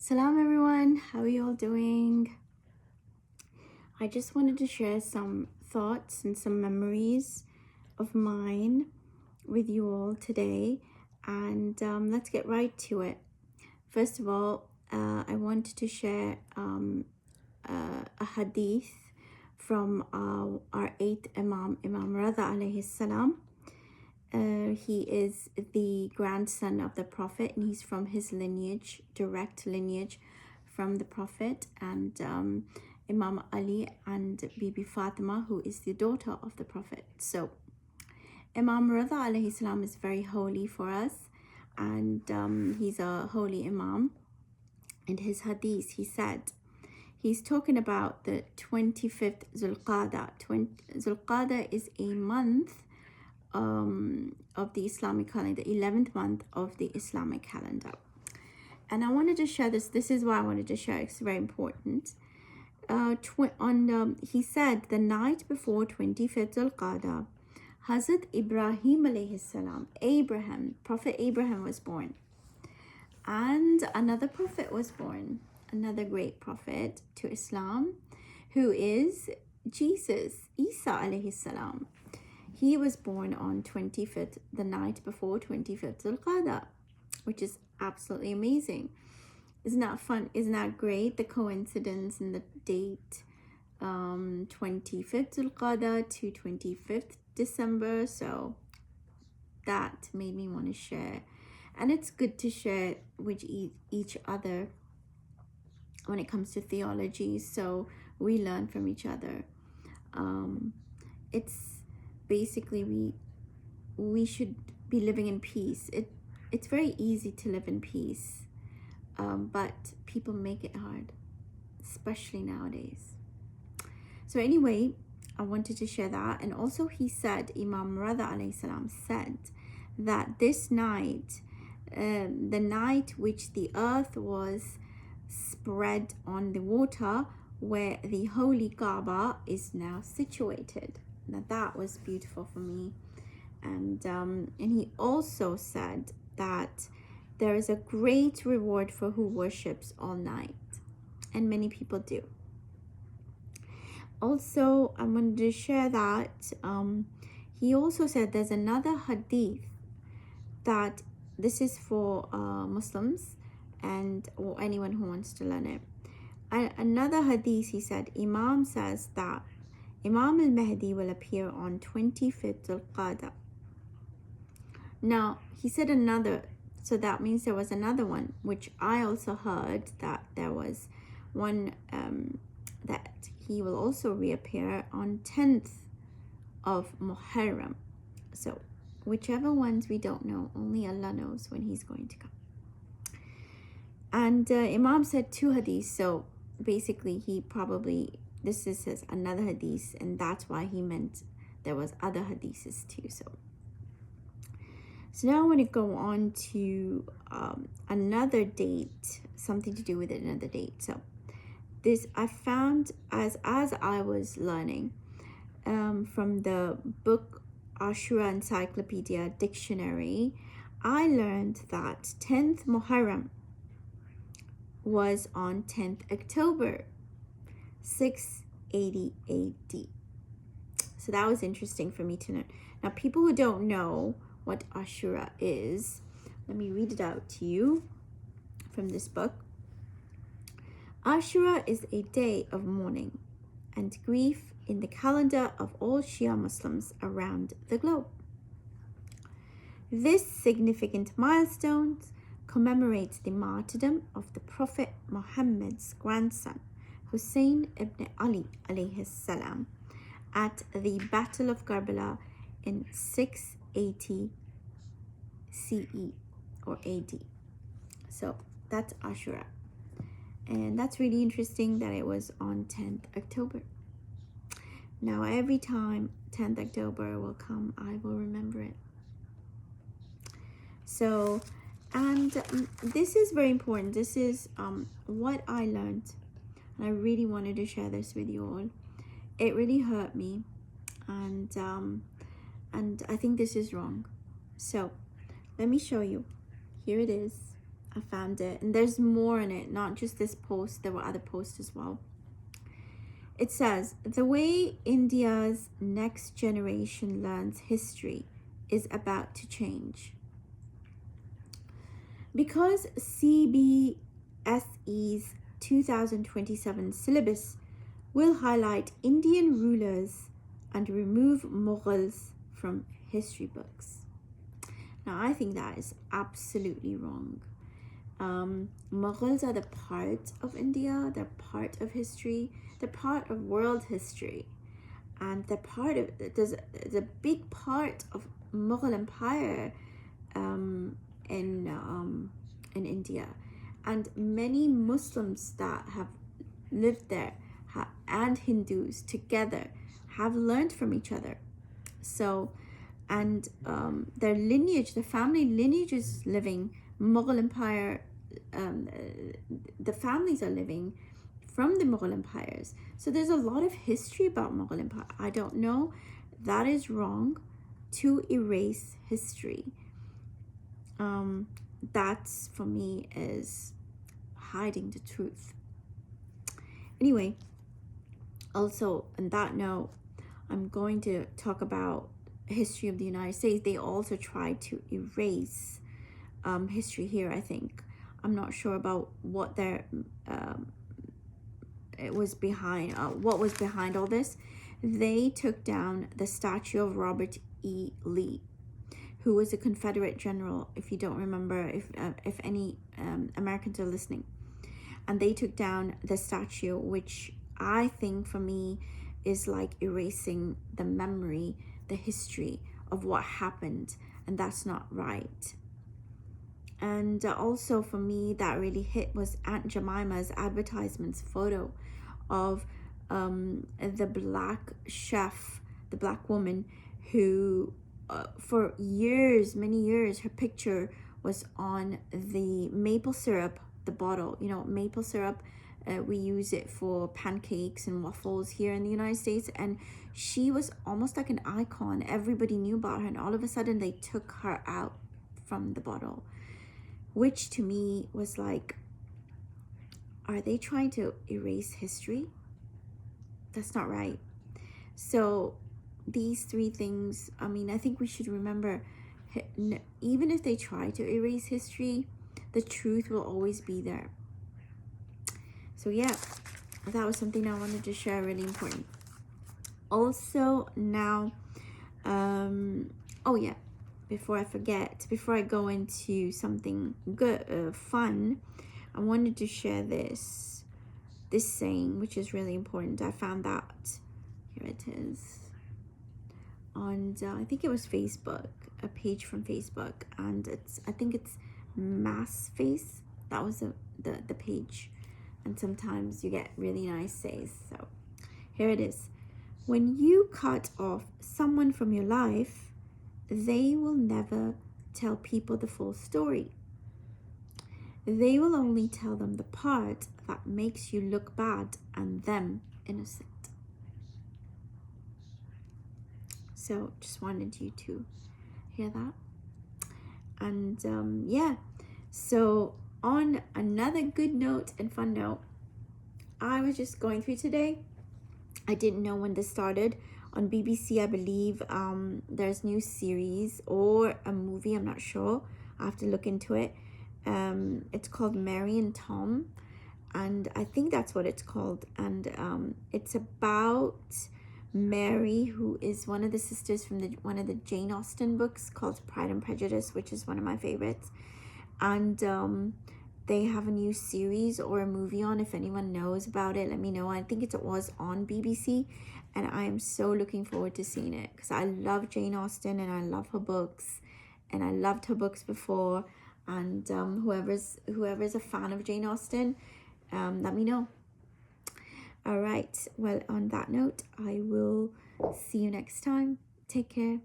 Salam everyone, how are you all doing? I just wanted to share some thoughts and some memories of mine with you all today, and let's get right to it. First of all, I wanted to share a hadith from our eighth Imam, Imam Rada alayhi salam. He is the grandson of the Prophet, and he's from his lineage, direct lineage from the Prophet, and Imam Ali and Bibi Fatima, who is the daughter of the Prophet. So Imam Rida alayhi salam is very holy for us, and he's a holy Imam. In his hadith, he said, he's talking about the 25th Zulqada. Zulqada is a month of the Islamic calendar, 11th month of the Islamic calendar. And I wanted to share this. This is why I wanted to share. It's very important. He said the night before 25th Zulqada, Hazrat Ibrahim alayhi salam, Prophet Abraham was born. And another prophet was born, another great prophet to Islam, who is Jesus, Isa alayhi salam. He was born on 25th, the night before 25th Zulqada, which is absolutely amazing. Isn't that fun? Isn't that great? The coincidence in the date, 25th Zulqada to 25th December. So that made me want to share. And it's good to share with each other when it comes to theology. So we learn from each other. It's basically we should be living in peace. It's very easy to live in peace, but people make it hard, especially nowadays. So anyway, I wanted to share that. And also he said, Imam Rada alayhi salam said that this night, the night which the earth was spread on the water, where the holy Kaaba is now situated. Now that was beautiful for me. And he also said that there is a great reward for who worships all night, and many people do. Also, I wanted to share that he also said there's another hadith that this is for Muslims or anyone who wants to learn it. Another hadith, he said, Imam says that Imam al-Mahdi will appear on 25th Zulqada. Now, he said another, so that means there was another one, which I also heard that there was one that he will also reappear on 10th of Muharram. So, whichever ones we don't know, only Allah knows when he's going to come. And Imam said two hadiths, so basically this is another hadith, and that's why he meant there was other hadiths too. So now I want to go on to another date, something to do with another date. So this I found as I was learning from the book Ashura Encyclopedia Dictionary, I learned that 10th Muharram was on 10th October 680 AD. So that was interesting for me to know. Now, people who don't know what Ashura is, let me read it out to you from this book. Ashura is a day of mourning and grief in the calendar of all Shia Muslims around the globe. This significant milestone commemorates the martyrdom of the Prophet Muhammad's grandson, Hussein ibn Ali alayhi salam, at the Battle of Karbala in 680 CE or AD. So that's Ashura. And that's really interesting that it was on 10th October. Now every time 10th October will come, I will remember it. So, and this is very important. This is what I learned. And I really wanted to share this with you all. It really hurt me. And I think this is wrong. So, let me show you. Here it is. I found it, and there's more in it, not just this post. There were other posts as well. It says, the way India's next generation learns history is about to change. Because CBSE's 2027 syllabus will highlight Indian rulers and remove Mughals from history books. Now, I think that is absolutely wrong. Mughals are the part of India, they're part of history, they're part of world history, and they're part of, there's a big part of Mughal Empire in India, and many Muslims that have lived there and Hindus together have learned from each other. So, and their lineage, the family lineage is living. Mughal Empire, the families are living from the Mughal empires. So there's a lot of history about Mughal Empire. I don't know. That is wrong to erase history. That's, for me, is hiding the truth. Anyway, also on that note, I'm going to talk about history of the United States. They also tried to erase history here, I think. I'm not sure about what their what was behind all this. They took down the statue of Robert E. Lee, who was a Confederate general, if you don't remember, if any Americans are listening. And they took down the statue, which I think, for me, is like erasing the memory, the history of what happened, and that's not right. And also, for me, that really hit was Aunt Jemima's advertisements photo of the black chef, the black woman who for years, many years, her picture was on the maple syrup, the bottle. You know, maple syrup, we use it for pancakes and waffles here in the United States, and she was almost like an icon. Everybody knew about her, and all of a sudden they took her out from the bottle, which to me was like, are they trying to erase history? That's not right. So these three things, I mean, I think we should remember, even if they try to erase history, the truth will always be there. So yeah, that was something I wanted to share, really important. Also now, oh yeah, before I forget, before I go into something good, fun, I wanted to share this saying, which is really important. I found that, here it is, on I think it was Facebook, a page from Facebook, and I think it's MassFace. That was the page, and sometimes you get really nice says. So here it is. When you cut off someone from your life, they will never tell people the full story. They will only tell them the part that makes you look bad and them innocent. So just wanted you to hear that. And yeah, so on another good note and fun note, I was just going through today. I didn't know when this started. On BBC, I believe there's new series or a movie, I'm not sure. I have to look into it. It's called Mary and Tom, and I think that's what it's called. And it's about Mary, who is one of the sisters from one of the Jane Austen books called Pride and Prejudice, which is one of my favorites. And they have a new series or a movie on. If anyone knows about it, let me know. I think it was on BBC, and I am so looking forward to seeing it because I love Jane Austen and I love her books, and I loved her books before. And whoever's a fan of Jane Austen, let me know. All right, well, on that note, I will see you next time. Take care.